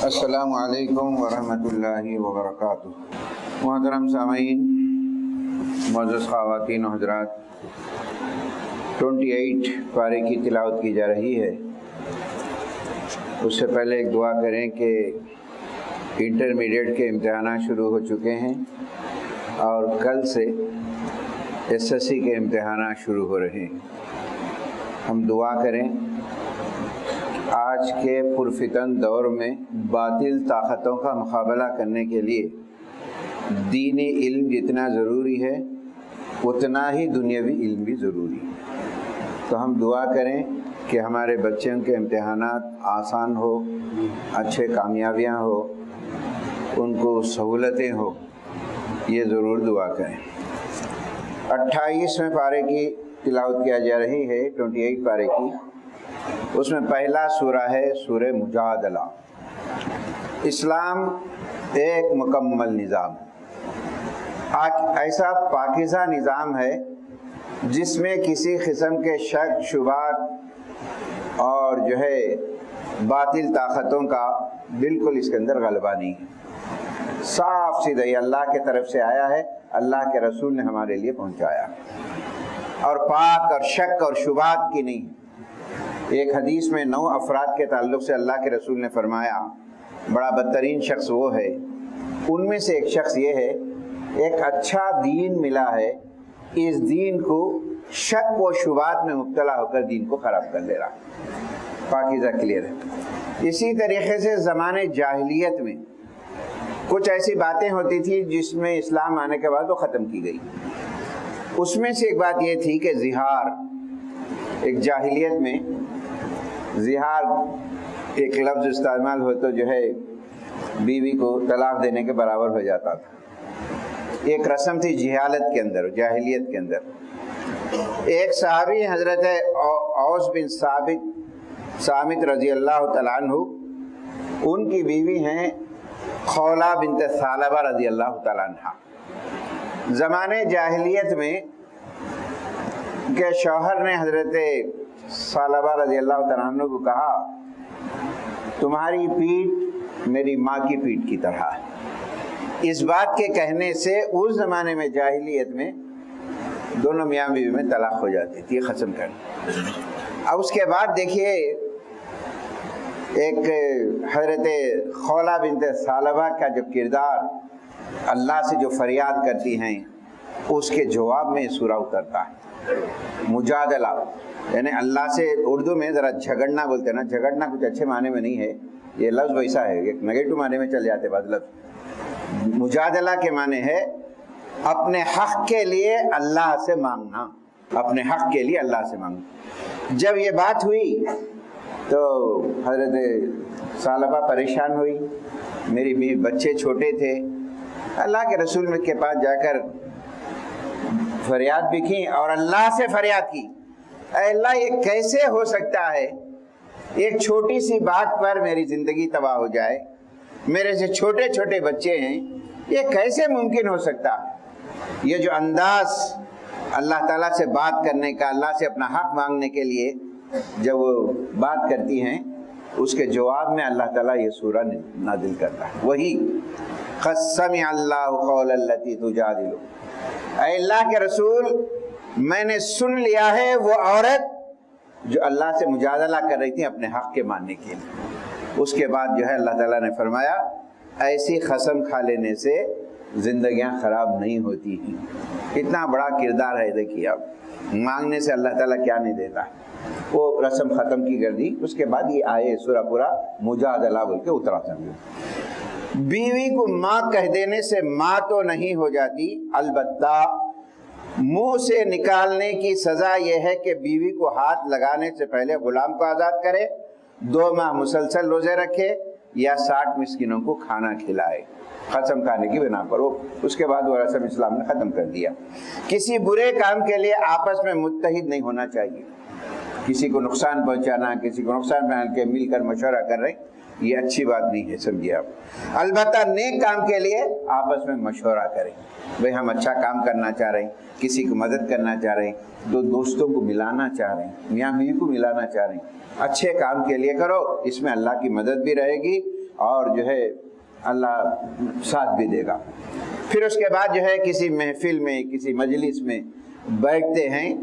السلام علیکم ورحمۃ اللہ وبرکاتہ۔ محترم سامعین، معزز خواتین و حضرات، 28 پارے کی تلاوت کی جا رہی ہے۔ اس سے پہلے ایک دعا کریں کہ انٹرمیڈیٹ کے امتحانات شروع ہو چکے ہیں اور کل سے SSC کے امتحانات شروع ہو رہے ہیں۔ ہم دعا کریں آج کے پرفتن دور میں باطل طاقتوں کا مقابلہ کرنے کے لیے دینی علم جتنا ضروری ہے اتنا ہی دنیاوی علم بھی ضروری ہے۔ تو ہم دعا کریں کہ ہمارے بچوں کے امتحانات آسان ہو، اچھے کامیابیاں ہو، ان کو سہولتیں ہو، یہ ضرور دعا کریں۔ 28ویں پارے کی تلاوت کیا جا رہی ہے، 28 پارے کی۔ اس میں پہلا سورہ ہے سورہ مجادلہ۔ اسلام ایک مکمل نظام، ایسا پاکیزہ نظام ہے جس میں کسی قسم کے شک شبہات اور باطل طاقتوں کا بالکل اس کے اندر غلبہ نہیں ہے۔ صاف سیدھا یہ اللہ کے طرف سے آیا ہے، اللہ کے رسول نے ہمارے لیے پہنچایا، اور پاک اور شک اور شبہات کی نہیں ہے۔ ایک حدیث میں 9 افراد کے تعلق سے اللہ کے رسول نے فرمایا بڑا بدترین شخص وہ ہے، ان میں سے ایک شخص یہ ہے ایک اچھا دین ملا ہے، اس دین کو شک و شبہات میں مبتلا ہو کر دین کو خراب کر لے رہا۔ پاکیزہ کلیئر ہے۔ اسی طریقے سے زمانے جاہلیت میں کچھ ایسی باتیں ہوتی تھی جس میں اسلام آنے کے بعد وہ ختم کی گئی۔ اس میں سے ایک بات یہ تھی کہ زہار، ایک جاہلیت میں زہار ایک لفظ استعمال ہو تو بیوی کو طلاق دینے کے برابر ہو جاتا تھا۔ ایک رسم تھی جہالت کے اندر، جاہلیت کے اندر۔ ایک صحابی حضرت اوس بن صامت رضی اللہ تعالیٰ عنہ، ان کی بیوی ہیں خولہ بنت ثعلبہ رضی اللہ تعالیٰ عنہ۔ زمانے جاہلیت میں کہ شوہر نے حضرت ثعلبہ رضی اللہ تعالیٰ عنہ کو کہا تمہاری پیٹھ میری ماں کی پیٹھ کی طرح ہے۔ اس بات کے کہنے سے اس زمانے میں جاہلیت میں دونوں میاں بیوی میں طلاق ہو جاتی تھی، ختم کر۔ اب اس کے بعد دیکھیے ایک حضرت خولہ بنت ثعلبہ کا جو کردار، اللہ سے جو فریاد کرتی ہیں، اس کے جواب میں سورہ اترتا ہے مجادلہ، یعنی اللہ سے اردو میں ذرا جھگڑنا بولتے ہیں نا، جھگڑنا کچھ اچھے معنی میں نہیں ہے، یہ لفظ ویسا ہے، ایک نگیٹو معنی میں چل جاتے بعض لفظ۔ مجادلہ کے معنی ہے اپنے حق کے لیے اللہ سے مانگنا، اپنے حق کے لیے اللہ سے مانگنا۔ جب یہ بات ہوئی تو حضرت ثعلبہ پریشان ہوئی، میری بچے چھوٹے تھے، اللہ کے رسول کے پاس جا کر فریاد بھی کی اور اللہ سے فریاد کی، اے اللہ یہ کیسے ہو سکتا ہے ایک چھوٹی سی بات پر میری زندگی تباہ ہو جائے، میرے سے چھوٹے چھوٹے بچے ہیں، یہ کیسے ممکن ہو سکتا ہے؟ یہ جو انداز اللہ تعالیٰ سے بات کرنے کا، اللہ سے اپنا حق مانگنے کے لیے جب وہ بات کرتی ہیں، اس کے جواب میں اللہ تعالیٰ یہ سورہ نازل کرتا ہے، وہی قد سمع اللہ قول التی تجادلک، اے اللہ کے رسول میں نے سن لیا ہے وہ عورت جو اللہ سے مجادلہ کر رہی تھی اپنے حق کے ماننے کے لیے۔ اس کے بعد اللہ تعالیٰ نے فرمایا ایسی قسم کھا لینے سے زندگیاں خراب نہیں ہوتی ہیں۔ اتنا بڑا کردار ہے، دیکھیے اب مانگنے سے اللہ تعالیٰ کیا نہیں دیتا، وہ رسم ختم کی کر دی۔ اس کے بعد یہ آئے سورہ پورا مجادلہ بول کے اترا سمجھو۔ بیوی کو ماں کہہ دینے سے ماں تو نہیں ہو جاتی، البتہ منہ سے نکالنے کی سزا یہ ہے کہ بیوی کو ہاتھ لگانے سے پہلے غلام کو آزاد کرے، 2 ماہ مسلسل روزے رکھے، یا 60 مسکینوں کو کھانا کھلائے، قسم کھانے کی بنا پر۔ اس کے بعد وہ رسم اسلام نے ختم کر دیا۔ کسی برے کام کے لیے آپس میں متحد نہیں ہونا چاہیے، کسی کو نقصان پہنچانا، کسی کو نقصان پہنچانے کے مل کر مشورہ کر رہے ہیں، یہ اچھی بات نہیں ہے، سمجھیے آپ۔ البتہ نیک کام کے لیے آپس میں مشورہ کریں، بھئی ہم اچھا کام کرنا چاہ رہے ہیں، کسی کو مدد کرنا چاہ رہے ہیں، دو دوستوں کو ملانا چاہ رہے ہیں، میاں بیوی کو ملانا چاہ رہے ہیں، اچھے کام کے لیے کرو، اس میں اللہ کی مدد بھی رہے گی، اور جو ہے اللہ ساتھ بھی دے گا۔ پھر اس کے بعد جو ہے کسی محفل میں کسی مجلس میں بیٹھتے ہیں،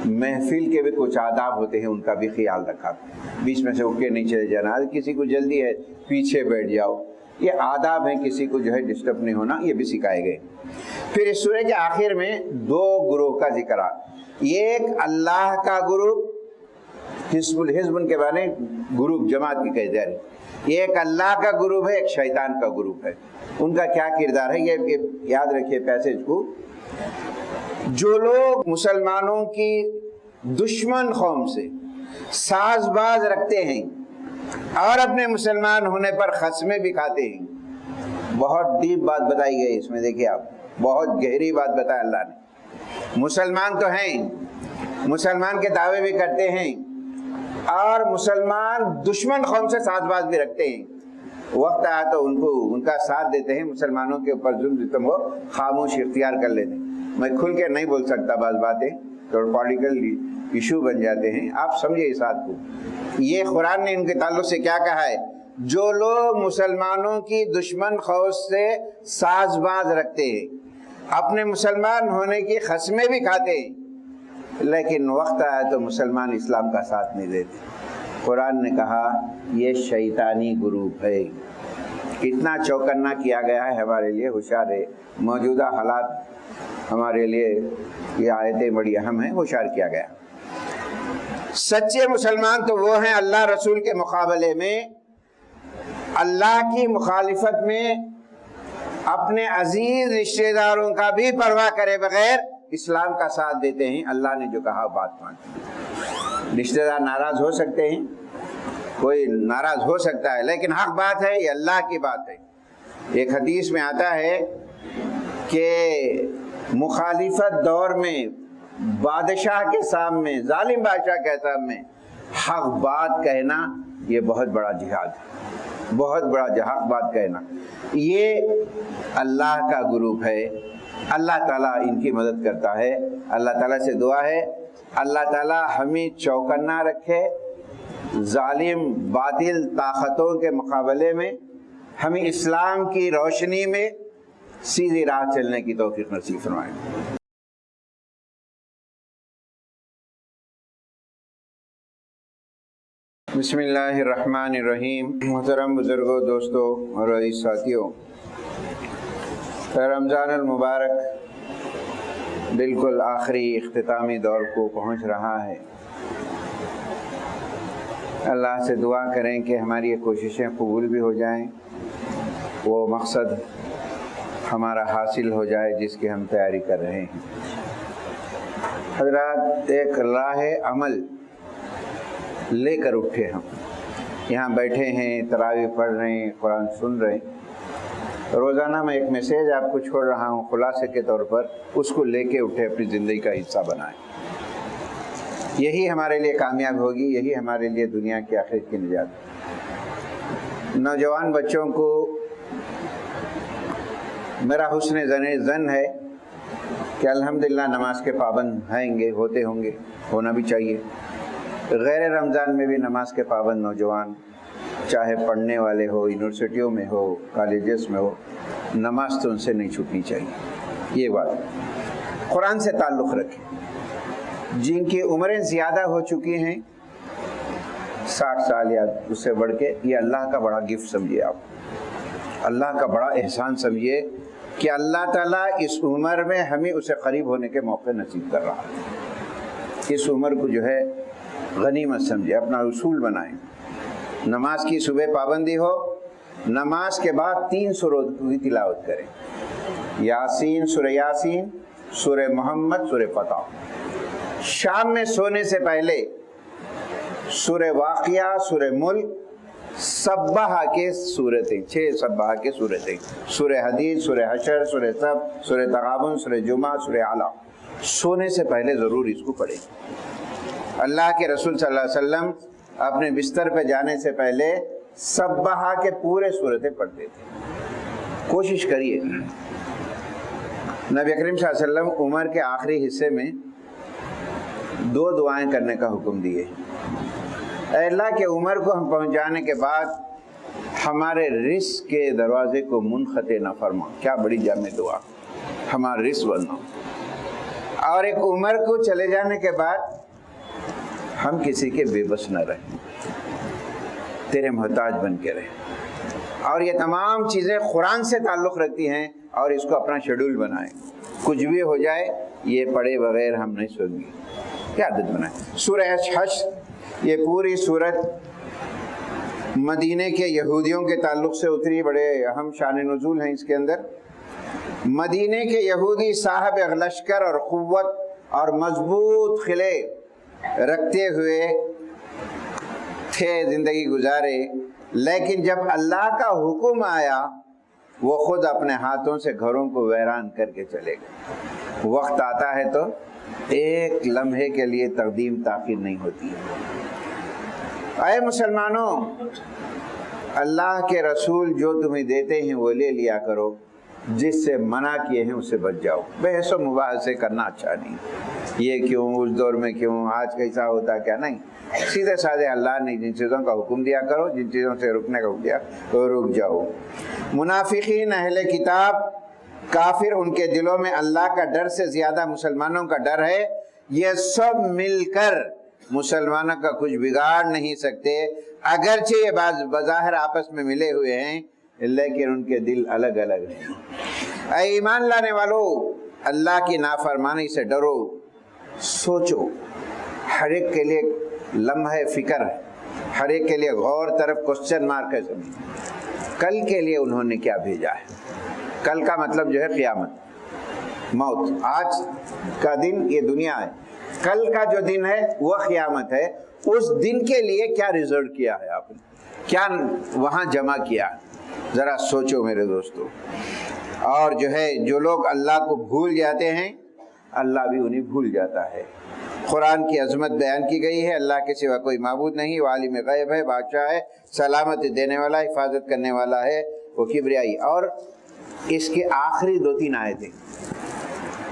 محفل کے بھی کچھ آداب ہوتے ہیں، ان کا بھی خیال رکھا، بیچ میں سے اٹھ کے نہیں چلے جانا، کسی کو جلدی ہے پیچھے بیٹھ جاؤ، یہ آداب ہیں، کسی کو جو ہے ڈسٹرب نہیں ہونا، یہ بھی سکھائے گئے۔ پھر اس سورہ کے آخر میں 2 گروہ کا ذکر آ، ایک اللہ کا گروپ، حزب کے بارے گروپ جماعت کی کہتے ہیں، ایک اللہ کا گروپ ہے، ایک شیطان کا گروپ ہے۔ ان کا کیا کردار ہے یہ یاد رکھیے پیسج کو۔ جو لوگ مسلمانوں کی دشمن قوم سے ساز باز رکھتے ہیں اور اپنے مسلمان ہونے پر خصمیں بھی کھاتے ہیں، بہت ڈیپ بات بتائی گئی اس میں، دیکھیے آپ، بہت گہری بات بتایا اللہ نے۔ مسلمان تو ہیں، مسلمان کے دعوے بھی کرتے ہیں اور مسلمان دشمن قوم سے ساز باز بھی رکھتے ہیں، وقت آیا تو ان کا ساتھ دیتے ہیں، مسلمانوں کے اوپر ظلم ستم کو خاموش اختیار کر لیتے ہیں۔ میں کھل کے نہیں بول سکتا، بعض باتیں تو پولیٹیکل ایشو بن جاتے ہیں، آپ سمجھے اس بات کو۔ یہ قرآن نے ان کے تعلق سے کیا کہا ہے؟ جو لوگ مسلمانوں کی دشمن قوم سے ساز باز رکھتے ہیں، اپنے مسلمان ہونے کی قسمیں بھی کھاتے ہیں، لیکن وقت آیا تو مسلمان اسلام کا ساتھ نہیں دیتے، قرآن نے کہا یہ شیطانی گروپ ہے۔ کتنا چوکنا کیا گیا ہے ہمارے لیے، ہوشیار ہے، موجودہ حالات ہمارے لیے یہ آیتیں بڑی اہم ہیں، ہوشیار کیا گیا۔ سچے مسلمان تو وہ ہیں اللہ رسول کے مقابلے میں اللہ کی مخالفت میں اپنے عزیز رشتہ داروں کا بھی پرواہ کرے بغیر اسلام کا ساتھ دیتے ہیں، اللہ نے جو کہا بات مانتے ہیں۔ رشتہ دار ناراض ہو سکتے ہیں، کوئی ناراض ہو سکتا ہے، لیکن حق بات ہے، یہ اللہ کی بات ہے۔ ایک حدیث میں آتا ہے کہ مخالفت دور میں بادشاہ کے سامنے، ظالم بادشاہ کے سامنے حق بات کہنا یہ بہت بڑا جہاد ہے، بہت بڑا حق بات کہنا۔ یہ اللہ کا گروپ ہے، اللہ تعالیٰ ان کی مدد کرتا ہے۔ اللہ تعالیٰ سے دعا ہے اللہ تعالیٰ ہمیں چوکنا رکھے، ظالم باطل طاقتوں کے مقابلے میں ہمیں اسلام کی روشنی میں سیدھی راہ چلنے کی توفیق نصیب فرمائے۔ بسم اللہ الرحمن الرحیم۔ محترم بزرگوں، دوستوں اور عزیز ساتھیوں، رمضان المبارک بالکل آخری اختتامی دور کو پہنچ رہا ہے۔ اللہ سے دعا کریں کہ ہماری یہ کوششیں قبول بھی ہو جائیں، وہ مقصد ہمارا حاصل ہو جائے جس کی ہم تیاری کر رہے ہیں۔ حضرات، ایک راہ عمل لے کر اٹھے، ہم یہاں بیٹھے ہیں، تراویح پڑھ رہے ہیں، قرآن سن رہے ہیں۔ روزانہ میں ایک میسیج آپ کو چھوڑ رہا ہوں خلاصے کے طور پر، اس کو لے کے اٹھے، اپنی زندگی کا حصہ بنائیں۔ یہی ہمارے لیے کامیاب ہوگی، یہی ہمارے لیے دنیا کی آخرت کی نجات۔ نوجوان بچوں کو میرا حسن ظن ہے کہ الحمدللہ نماز کے پابند ہیں گے، ہوتے ہوں گے، ہونا بھی چاہیے۔ غیر رمضان میں بھی نماز کے پابند نوجوان، چاہے پڑھنے والے ہو، یونیورسٹیوں میں ہو، کالجز میں ہو، نماز تو ان سے نہیں چھوٹنی چاہیے۔ یہ بات قرآن سے تعلق رکھیں۔ جن کی عمریں زیادہ ہو چکی ہیں، 60 سال یا اس سے بڑھ کے، یہ اللہ کا بڑا گفٹ سمجھیے، آپ اللہ کا بڑا احسان سمجھیے کہ اللہ تعالیٰ اس عمر میں ہمیں اسے قریب ہونے کے موقع نصیب کر رہا ہے۔ اس عمر کو جو ہے غنیمت سمجھے، اپنا اصول بنائیں۔ نماز کی صبح پابندی ہو، نماز کے بعد 3 سوروں کی تلاوت کریں، یاسین، سورہ محمد، سورہ فتح۔ شام میں سونے سے پہلے سورہ واقعہ، سورہ ملک، سبحہ کے صورتیں، 6 سبحہ کے صورتیں، سورہ حدید، سورہ حشر، سورہ صف، سورہ تغابن، سورہ جمعہ، سورہ اعلیٰ، سونے سے پہلے ضرور اس کو پڑھیں۔ اللہ کے رسول صلی اللہ علیہ وسلم اپنے بستر پہ جانے سے پہلے سبحہ کے پورے صورتیں پڑھتے تھے۔ کوشش کریے۔ نبی کریم صلی اللہ علیہ وسلم عمر کے آخری حصے میں 2 دعائیں کرنے کا حکم دیے۔ اے اللہ کے عمر کو ہم پہنچ جانے کے بعد ہمارے رزق کے دروازے کو منقطع نہ فرما. کیا بڑی جامع دعا. ہمارا رزق بننا. اور ایک عمر کو چلے جانے کے بعد ہم کسی کے بے بس نہ رہیں, تیرے محتاج بن کے رہیں. اور یہ تمام چیزیں قرآن سے تعلق رکھتی ہیں, اور اس کو اپنا شیڈول بنائیں. کچھ بھی ہو جائے یہ پڑھے بغیر ہم نہیں سوئیں گے. کیا عادت بنائیں. سورہ حشر, یہ پوری سورت مدینے کے یہودیوں کے تعلق سے اتری. بڑے اہم شان نزول ہیں اس کے اندر. مدینے کے یہودی صاحب لشکر اور قوت اور مضبوط قلعے رکھتے ہوئے تھے, زندگی گزارے, لیکن جب اللہ کا حکم آیا وہ خود اپنے ہاتھوں سے گھروں کو ویران کر کے چلے گئے. وقت آتا ہے تو ایک لمحے کے لیے تقدیم تاخیر نہیں ہوتی ہے. اے مسلمانوں, اللہ کے رسول جو تمہیں دیتے ہیں وہ لے لیا کرو, جس سے منع کیے ہیں اس سے بچ جاؤ. بحث و مباحثے کرنا اچھا نہیں. یہ کیوں, اس دور میں کیوں, آج کیسا ہوتا, کیا نہیں. سیدھے سادھے اللہ نے جن چیزوں کا حکم دیا کرو, جن چیزوں سے رکنے کا حکم دیا تو رک جاؤ. منافقین, اہل کتاب, کافر, ان کے دلوں میں اللہ کا ڈر سے زیادہ مسلمانوں کا ڈر ہے. یہ سب مل کر مسلمانوں کا کچھ بگاڑ نہیں سکتے, اگرچہ یہ بظاہر آپس میں ملے ہوئے ہیں لیکن ان کے دل الگ الگ ہیں. اے ایمان لانے والو, اللہ کی نافرمانی سے ڈرو, سوچو. ہر ایک کے لیے لمحہ فکر ہے, ہر ایک کے لیے غور طرف کوسچن مارک ہے. کل کے لیے انہوں نے کیا بھیجا ہے. کل کا مطلب جو ہے قیامت, موت. آج کا دن یہ دنیا ہے, کل کا جو دن ہے وہ قیامت ہے. اس دن کے لیے کیا ریزرو کیا ہے آپ نے, کیا وہاں جمع کیا, ذرا سوچو میرے دوستو. اور جو ہے جو لوگ اللہ کو بھول جاتے ہیں اللہ بھی انہیں بھول جاتا ہے. قرآن کی عظمت بیان کی گئی ہے. اللہ کے سوا کوئی معبود نہیں, وہ عالم غیب ہے, بادشاہ ہے, سلامت دینے والا, حفاظت کرنے والا ہے, وہ کبریائی. اور اس کے آخری 2-3 آیتیں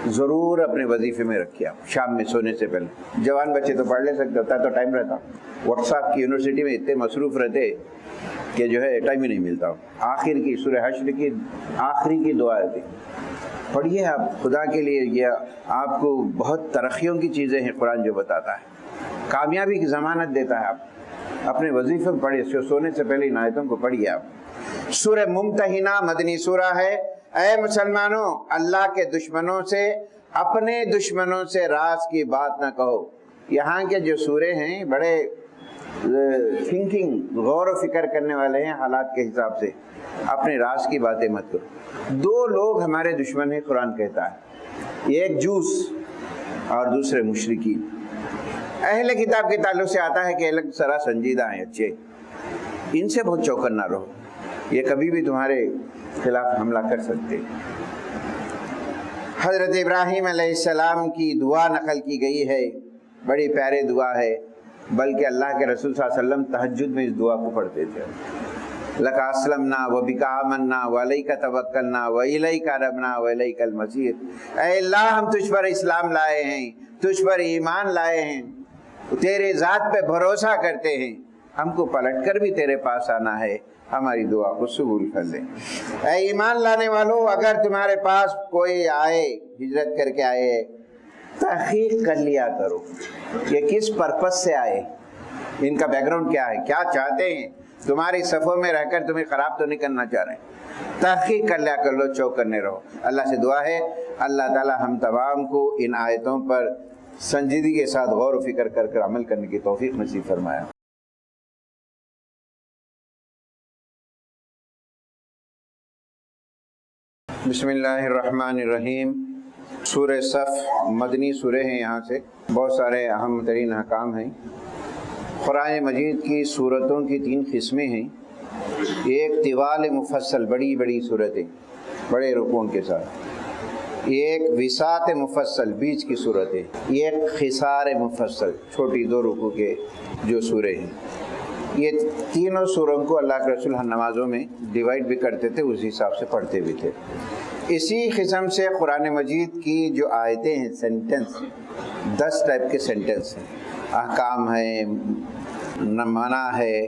ضرور اپنے وظیفے میں رکھیے آپ, شام میں سونے سے پہلے. جوان بچے تو پڑھ لے سکتے, ہوتا تو ٹائم رہتا. واٹس ایپ کی یونیورسٹی میں اتنے مصروف رہتے کہ جو ہے ٹائم ہی نہیں ملتا. آخر کی سورہ حشر کی آخری کی 2 آیتیں پڑھیے آپ خدا کے لیے. یہ آپ کو بہت ترقیوں کی چیزیں ہیں قرآن جو بتاتا ہے, کامیابی کی ضمانت دیتا ہے. آپ اپنے وظیفے میں پڑھیے, سونے سے پہلے ان آیتوں کو پڑھیے آپ. سورہ ممتحنہ مدنی سورہ ہے. اے مسلمانوں, اللہ کے دشمنوں سے, اپنے دشمنوں سے راز کی بات نہ کہو. یہاں کے جو سورے ہیں بڑے تھنکنگ, غور و فکر کرنے والے ہیں حالات کے حساب سے. اپنے راز کی باتیں مت کرو. 2 لوگ ہمارے دشمن ہیں قرآن کہتا ہے, ایک جوس اور دوسرے مشرکین. اہل کتاب کے تعلق سے آتا ہے کہ الگ سرا سنجیدہ ہیں, اچھے, ان سے بہت چوکن نہ رہو, یہ کبھی بھی تمہارے خلاف حملہ کر سکتے. حضرت ابراہیم علیہ السلام کی دعا نقل کی گئی ہے, بڑی پیاری دعا ہے, بلکہ اللہ کے رسول صلی اللہ علیہ وسلم تہجد میں اس دعا کو پڑھتے تھے. لَكَ أَسْلَمْنَا وَبِكَ آمَنَّا وَعَلَيْكَ تَوَكَّلْنَا وَإِلَيْكَ أَنَبْنَا وَإِلَيْكَ الْمَصِيرُ. اے اللہ, ہم تجھ پر اسلام لائے ہیں, تجھ پر ایمان لائے ہیں, تیرے ذات پہ بھروسہ کرتے ہیں, ہم کو پلٹ کر بھی تیرے پاس آنا ہے, ہماری دعا کو قبول کر لیں. اے ایمان لانے والو, اگر تمہارے پاس کوئی آئے, ہجرت کر کے آئے, تحقیق کر لیا کرو یہ کس پرپس سے آئے, ان کا بیک گراؤنڈ کیا ہے, کیا چاہتے ہیں. تمہاری صفوں میں رہ کر تمہیں خراب تو نہیں کرنا چاہ رہے. تحقیق کر لیا کر لو, چوک کرنے رہو. اللہ سے دعا ہے اللہ تعالی ہم تمام کو ان آیتوں پر سنجیدگی کے ساتھ غور و فکر کر کر عمل کرنے کی توفیق نصیب فرمایا. بسم اللہ الرحمن الرحیم. سورہ صف مدنی سورہ ہیں, یہاں سے بہت سارے اہم ترین احکام ہیں. قرآن مجید کی صورتوں کی 3 قسمیں ہیں. ایک طوال مفصل, بڑی بڑی صورتیں بڑے رکوعوں کے ساتھ. ایک وسعت مفصل, بیچ کی صورتیں. ایک خسار مفصل, چھوٹی 2 رکوع کے جو سورے ہیں. یہ تینوں سوروں کو اللہ کے رسول ہر نمازوں میں ڈیوائیڈ بھی کرتے تھے, اسی حساب سے پڑھتے بھی تھے. اسی قسم سے قرآن مجید کی جو آیتیں ہیں, سینٹنس 10 ٹائپ کے سینٹنس ہیں. احکام ہے, منع ہے,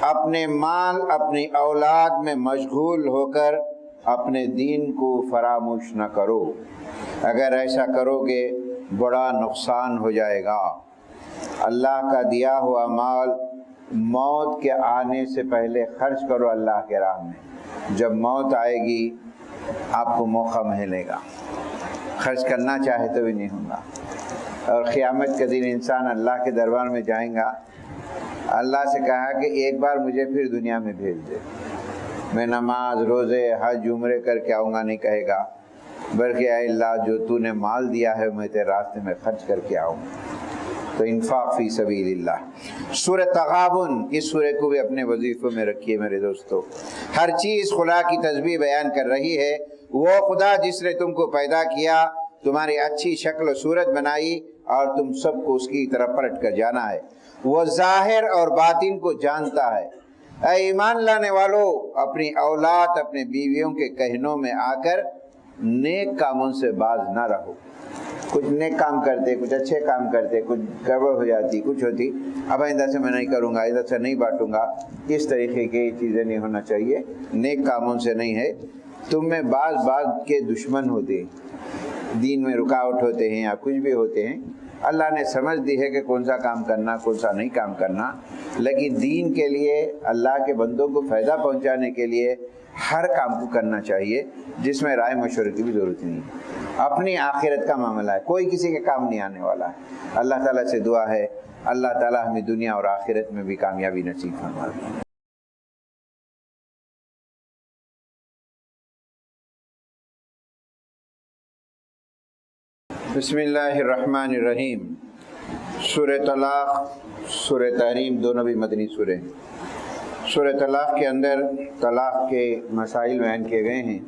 اپنے مال اپنی اولاد میں مشغول ہو کر اپنے دین کو فراموش نہ کرو، اگر ایسا کرو گے بڑا نقصان ہو جائے گا۔ اللہ کا دیا ہوا مال موت کے آنے سے پہلے خرچ کرو اللہ کے راہ میں، جب موت آئے گی آپ کو موقع ملے گا، خرچ کرنا چاہے تو بھی نہیں ہوگا۔ اور قیامت کے دن انسان اللہ کے دربار میں جائیں گا، اللہ سے کہا کہ ایک بار مجھے پھر دنیا میں بھیج دے، میں نماز روزے حج عمرے کر کے آؤں گا نہیں کہے گا، بلکہ اے اللہ جو تو نے مال دیا ہے میں تیرے راستے میں خرچ کر کے آؤں۔ تو انفاق فی سبیل اللہ۔ سورہ تغابن، اس سورہ کو بھی اپنے وظیفوں میں رکھیے میرے دوستو۔ ہر چیز خدا کی تسبیح بیان کر رہی ہے۔ وہ خدا جس نے تم کو پیدا کیا، تمہاری اچھی شکل و صورت بنائی اور تم سب کو اس کی طرف پلٹ کر جانا ہے۔ وہ ظاہر اور باطن کو جانتا ہے۔ اے ایمان لانے والو، اپنی اولاد اپنے بیویوں کے کہنوں میں آ کر نیک کاموں سے باز نہ رہو۔ کچھ نیک کام کرتے، کچھ اچھے کام کرتے، کچھ گڑبڑ ہو جاتی، کچھ ہوتی، اب آئندہ سے میں نہیں کروں گا، آئندہ سے نہیں بانٹوں گا، اس طریقے کی چیزیں نہیں ہونا چاہیے۔ نیک کاموں سے نہیں ہے۔ تم میں بعض کے دشمن ہوتے ہیں، دین میں رکاوٹ ہوتے ہیں یا کچھ بھی ہوتے ہیں، اللہ نے سمجھ دی ہے کہ کون سا کام کرنا کون سا نہیں کام کرنا، لیکن دین کے لیے اللہ کے بندوں کو فائدہ پہنچانے کے لیے ہر کام کو کرنا چاہیے، جس میں رائے مشورے کی بھی ضرورت نہیں ہے۔ اپنی آخرت کا معاملہ ہے، کوئی کسی کے کام نہیں آنے والا ہے۔ اللہ تعالیٰ سے دعا ہے اللہ تعالیٰ ہمیں دنیا اور آخرت میں بھی کامیابی نصیب فرمائے۔ بسم اللہ الرحمن الرحیم۔ سورہ طلاق، سورہ تحریم دونوں بھی مدنی سورہ ہیں۔ سورہ طلاق کے اندر طلاق کے مسائل بیان کیے گئے ہیں۔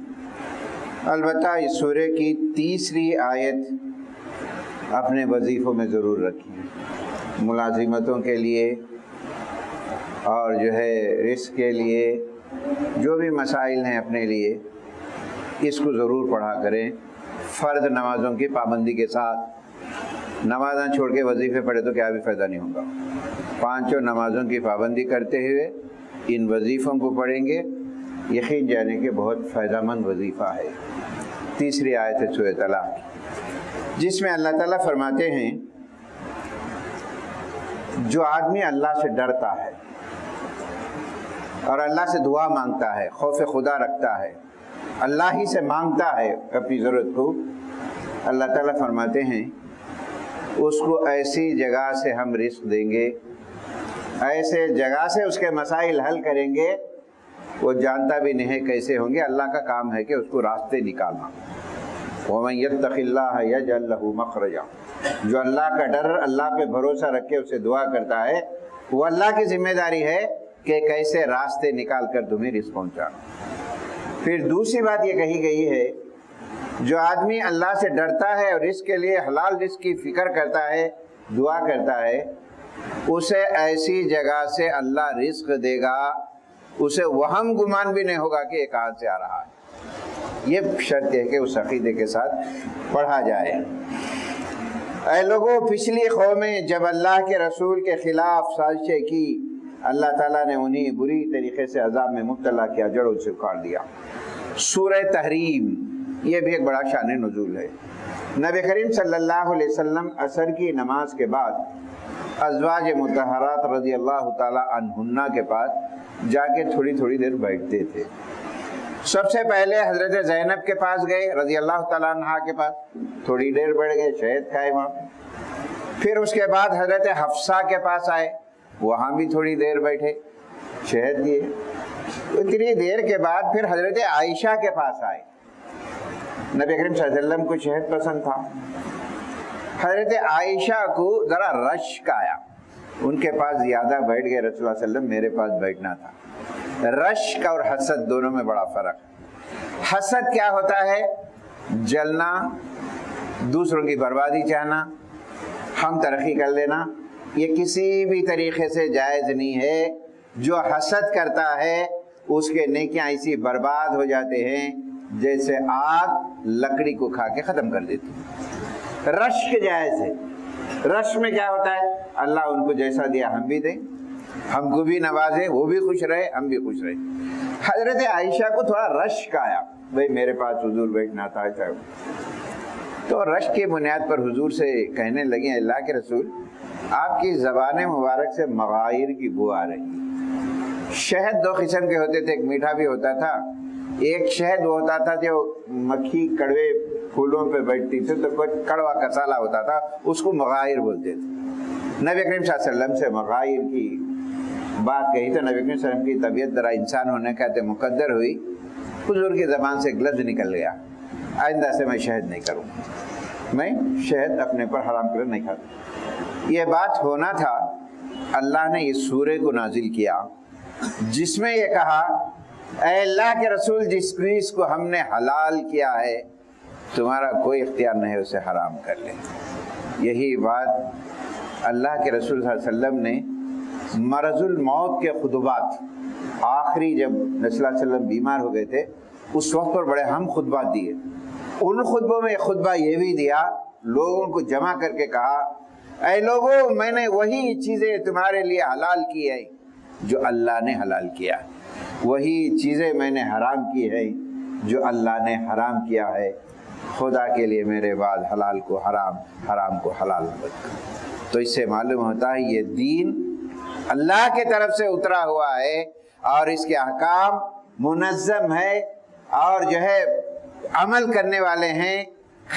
البتہ اس سورہ کی تیسری آیت اپنے وظیفوں میں ضرور رکھیں، ملازمتوں کے لیے اور جو ہے رزق کے لیے، جو بھی مسائل ہیں اپنے لیے اس کو ضرور پڑھا کریں۔ فرض نمازوں کی پابندی کے ساتھ، نمازیں چھوڑ کے وظیفے پڑھے تو کیا بھی فائدہ نہیں ہوگا۔ پانچوں نمازوں کی پابندی کرتے ہوئے ان وظیفوں کو پڑھیں گے، یقین جانے کہ بہت فائدہ مند وظیفہ ہے۔ تیسری آیت ہے سورہ طلاق، جس میں اللہ تعالیٰ فرماتے ہیں جو آدمی اللہ سے ڈرتا ہے اور اللہ سے دعا مانگتا ہے، خوف خدا رکھتا ہے، اللہ ہی سے مانگتا ہے اپنی ضرورت کو، اللہ تعالیٰ فرماتے ہیں اس کو ایسی جگہ سے ہم رزق دیں گے، ایسے جگہ سے اس کے مسائل حل کریں گے، وہ جانتا بھی نہیں ہے کیسے ہوں گے، اللہ کا کام ہے کہ اس کو راستے نکالنا۔ وَمَن يَتَّقِ اللَّهَ يَجْعَل لَّهُ مَخْرَجًا، جو اللہ کا ڈر، اللہ پہ بھروسہ رکھ کے اسے دعا کرتا ہے، وہ اللہ کی ذمہ داری ہے کہ کیسے راستے نکال کر تمہیں رزق پہنچانا۔ پھر دوسری بات یہ کہی گئی ہے جو آدمی اللہ سے ڈرتا ہے اور رزق کے لیے حلال رزق کی فکر کرتا ہے، دعا کرتا ہے، اسے ایسی جگہ سے اللہ رزق دے گا، اسے وہم گمان بھی نہیں ہوگا کہ یہ کہاں سے آ رہا ہے۔ یہ شرط ہے کہ اس عقیدے کے ساتھ پڑھا جائے۔ اے لوگوں، پچھلی قومیں جب اللہ کے رسول کے خلاف سازشیں کی، اللہ تعالیٰ نے انہیں بری طریقے سے عذاب میں مبتلا کیا، جڑوں سے اکھاڑ دیا۔ سورہ تحریم، یہ بھی ایک بڑا شان نزول ہے۔ نبی کریم صلی اللہ علیہ وسلم عصر کی نماز کے بعد ازواج مطہرات رضی اللہ تعالی عنہن کے پاس جا کے تھوڑی تھوڑی دیر بیٹھتے تھے۔ سب سے پہلے حضرت زینب کے پاس گئے رضی اللہ تعالیٰ عنہا کے پاس، تھوڑی دیر بیٹھ گئے، شہد کھائے وہاں۔ پھر اس کے بعد حضرت حفصہ کے پاس آئے، وہاں بھی تھوڑی دیر بیٹھے، شہد دیے۔ اتنی دیر کے بعد پھر حضرت عائشہ کے پاس آئے، نبی کریم صلی اللہ علیہ وسلم کو شہد پسند تھا۔ حضرت عائشہ کو ذرا رشک آیا، ان کے پاس زیادہ بیٹھ گئے، رسول اللہ علیہ وسلم میرے پاس بیٹھنا تھا۔ رشک اور حسد دونوں میں بڑا فرق۔ حسد کیا ہوتا ہے؟ جلنا، دوسروں کی بربادی چاہنا، ہم ترقی کر لینا، یہ کسی بھی طریقے سے جائز نہیں ہے۔ جو حسد کرتا ہے اس کے نیکیاں ایسی برباد ہو جاتے ہیں جیسے آگ لکڑی کو کھا کے ختم کر دیتی ہے۔ رشک جائز ہے۔ رشک میں کیا ہوتا ہے؟ اللہ ان کو جیسا دیا ہم بھی دیں، ہم کو بھی نوازے، وہ بھی خوش رہے، ہم بھی خوش رہے۔ حضرت عائشہ کو تھوڑا رشک آیا، بھئی میرے پاس حضور بیٹھنا تھا ایسا، تو رشک کی بنیاد پر حضور سے کہنے لگے اللہ کے رسول آپ کی زبان مبارک سے مغائر کی بو آ رہی۔ شہد دو قسم کے ہوتے تھے، ایک میٹھا بھی ہوتا تھا، ایک شہد وہ ہوتا تھا جو مکھی کڑوے پھولوں پہ بیٹھتی تھی تو کوئی کڑوا کسالہ ہوتا تھا، اس کو مغائر بولتے تھے۔ نبی کریم صلی اللہ علیہ وسلم سے مغائر کی بات کہی تو نبی کریم صلی اللہ علیہ وسلم کی طبیعت ذرا انسان ہونے کا مقدر ہوئی، حضور کی زبان سے ایک لفظ نکل گیا، آئندہ سے میں شہد نہیں کروں، میں شہد اپنے پر حرام کر نہیں کھاتا۔ یہ بات ہونا تھا، اللہ نے اس سورے کو نازل کیا جس میں یہ کہا اے اللہ کے رسول جس چیز کو ہم نے حلال کیا ہے تمہارا کوئی اختیار نہیں ہے اسے حرام کر لے۔ یہی بات اللہ کے رسول صلی اللہ علیہ وسلم نے مرض الموت کے خطبات، آخری جب نبی صلی اللہ علیہ وسلم بیمار ہو گئے تھے اس وقت پر بڑے اہم خطبات دیے، ان خطبوں میں ایک خطبہ یہ بھی دیا، لوگوں کو جمع کر کے کہا اے لوگوں میں نے وہی چیزیں تمہارے لیے حلال کی ہیں جو اللہ نے حلال کیا، وہی چیزیں میں نے حرام کی ہے جو اللہ نے حرام کیا ہے، خدا کے لیے میرے بعد حلال کو حرام، حرام کو حلال مت کرو۔ تو اس سے معلوم ہوتا ہے یہ دین اللہ کے طرف سے اترا ہوا ہے اور اس کے احکام منظم ہے اور جو ہے عمل کرنے والے ہیں،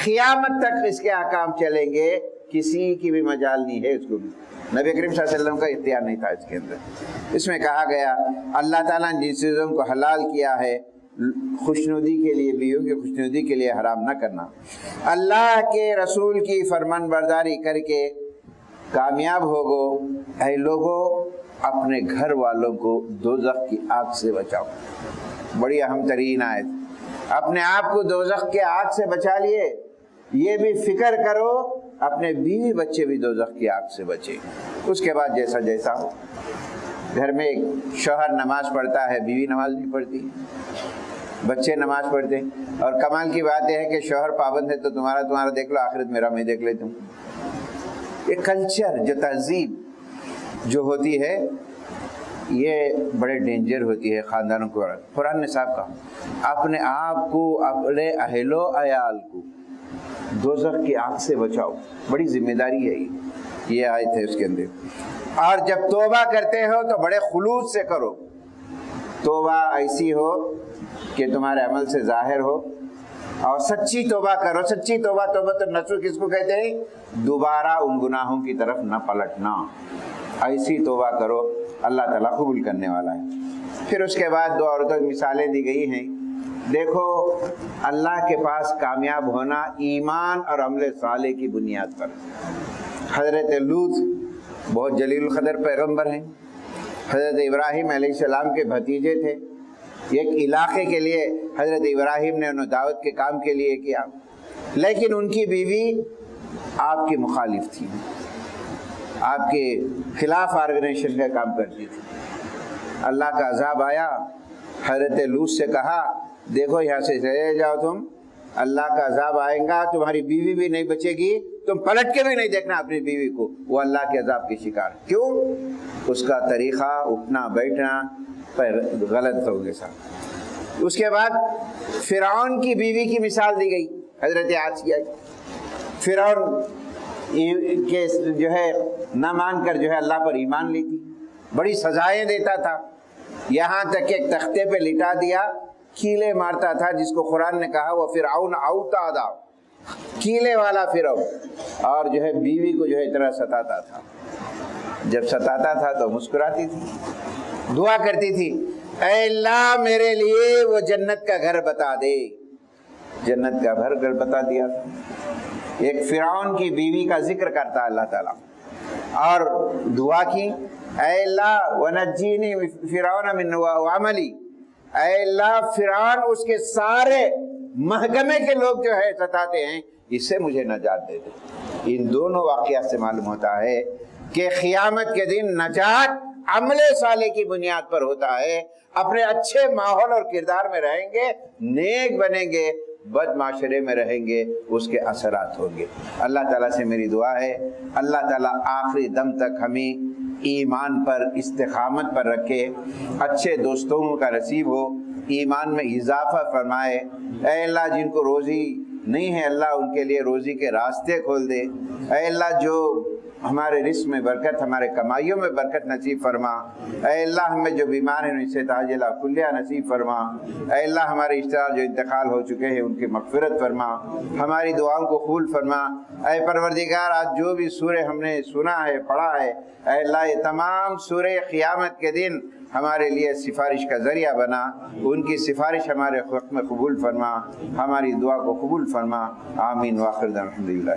قیامت تک اس کے احکام چلیں گے، کسی کی بھی مجال نہیں ہے اس کو بھی۔ نبی کریم صلی اللہ علیہ وسلم کا اختیار نہیں تھا اس کے اندر۔ اس میں کہا گیا اللہ تعالیٰ نے جن چیزوں کو حلال کیا ہے خوشنودی کے لیے، بیویوں کی خوشنودی کے لیے حرام نہ کرنا، اللہ کے رسول کی فرمان برداری کر کے کامیاب ہوگو، اے لوگو اپنے گھر والوں کو دوزخ کی آگ سے بچاؤ۔ بڑی اہم ترین آیت، اپنے آپ کو دوزخ کے آگ سے بچا لیے، یہ بھی فکر کرو اپنے بیوی بچے بھی دوزخ کی آگ سے بچے۔ اس کے بعد جیسا جیسا ہو، گھر میں ایک شوہر نماز پڑھتا ہے، بیوی نماز نہیں پڑھتی، بچے نماز پڑھتے، اور کمال کی بات یہ ہے کہ شوہر پابند ہے تو تمہارا دیکھ لو، آخرت میرا میں دیکھ لیتا ہوں۔ یہ کلچر، جو تہذیب جو ہوتی ہے یہ بڑے ڈینجر ہوتی ہے خاندانوں کو۔ قرآن نے صاحب کہا اپنے آپ کو، اپنے اہل و عیال کو دوزخ کی آگ سے بچاؤ، بڑی ذمہ داری ہے یہ آیت ہے اس کے اندر۔ اور جب توبہ کرتے ہو تو بڑے خلوص سے کرو، توبہ ایسی ہو کہ تمہارے عمل سے ظاہر ہو، اور سچی توبہ کرو۔ سچی توبہ، توبۃ النصوح کس کو کہتے ہیں؟ دوبارہ ان گناہوں کی طرف نہ پلٹنا، ایسی توبہ کرو، اللہ تعالیٰ قبول کرنے والا ہے۔ پھر اس کے بعد دو عورتوں کی مثالیں دی گئی ہیں۔ دیکھو اللہ کے پاس کامیاب ہونا ایمان اور عمل صالح کی بنیاد پر۔ حضرت لوط بہت جلیل القدر پیغمبر ہیں، حضرت ابراہیم علیہ السلام کے بھتیجے تھے، ایک علاقے کے لیے حضرت ابراہیم نے انہیں دعوت کے کام کے لیے کیا، لیکن ان کی بیوی آپ کی مخالف تھی، آپ کے خلاف آرگنائزیشن کا کام کرتی تھی۔ اللہ کا عذاب آیا، حضرت لوط سے کہا دیکھو یہاں سے چلے جاؤ تم، اللہ کا عذاب آئے گا، تمہاری بیوی بھی نہیں بچے گی، تم پلٹ کے بھی نہیں دیکھنا اپنی بیوی کو، وہ اللہ کے عذاب کی شکار۔ کیوں؟ اس کا طریقہ اٹھنا بیٹھنا غلط ہو گیا سب۔ اس کے بعد فرعون کی بیوی کی مثال دی گئی، حضرت آسیہ۔ فرعون کے جو ہے نہ مان کر جو ہے اللہ پر ایمان لی تھی، بڑی سزائیں دیتا تھا، یہاں تک کہ ایک تختے پہ لٹا دیا، کیلے مارتا تھا، جس کو قرآن نے کہا وہ فرعون اوتادا، کیلے والا فرعون، اور جو ہے بیوی کو جو ہے اتنا ستاتا تھا۔ جب ستاتا تھا تو مسکراتی تھی، دعا کرتی تھی اے اللہ میرے لیے وہ جنت کا گھر بتا دے، جنت کا گھر بتا دیا۔ ایک فرعون کی بیوی کا ذکر کرتا اللہ تعالیٰ، اور دعا کی اے اللہ ونجینی فرعون من وعملی، اے اللہ فرعون اس کے سارے محکمے کے لوگ جو ہے ستاتے ہیں، اس سے مجھے نجات دے دے۔ ان دونوں واقعات سے معلوم ہوتا ہے کہ قیامت کے دن نجات عمل صالح کی بنیاد پر ہوتا ہے۔ اپنے اچھے ماحول اور کردار میں رہیں گے، نیک بنیں گے، بد معاشرے میں رہیں گے، اس کے اثرات ہوں گے۔ اللہ تعالیٰ سے میری دعا ہے اللہ تعالیٰ آخری دم تک ہمیں ایمان پر استقامت پر رکھے، اچھے دوستوں کا نصیب ہو، ایمان میں اضافہ فرمائے۔ اے اللہ جن کو روزی نہیں ہے اللہ ان کے لیے روزی کے راستے کھول دے۔ اے اللہ جو ہمارے رزق میں برکت، ہمارے کمائیوں میں برکت نصیب فرما۔ اے اللہ ہمیں جو بیمار ہیں ان سے عاجلہ کلیہ نصیب فرما۔ اے اللہ ہمارے اشتہار جو انتقال ہو چکے ہیں ان کی مغفرت فرما، ہماری دعاؤں کو قبول فرما۔ اے پروردگار آج جو بھی سورہ ہم نے سنا ہے پڑھا ہے، اے اللہ یہ تمام سورہ قیامت کے دن ہمارے لیے سفارش کا ذریعہ بنا، ان کی سفارش ہمارے حق میں قبول فرما، ہماری دعا کو قبول فرما۔ آمین۔ وآخر دعوانا الحمدللہ۔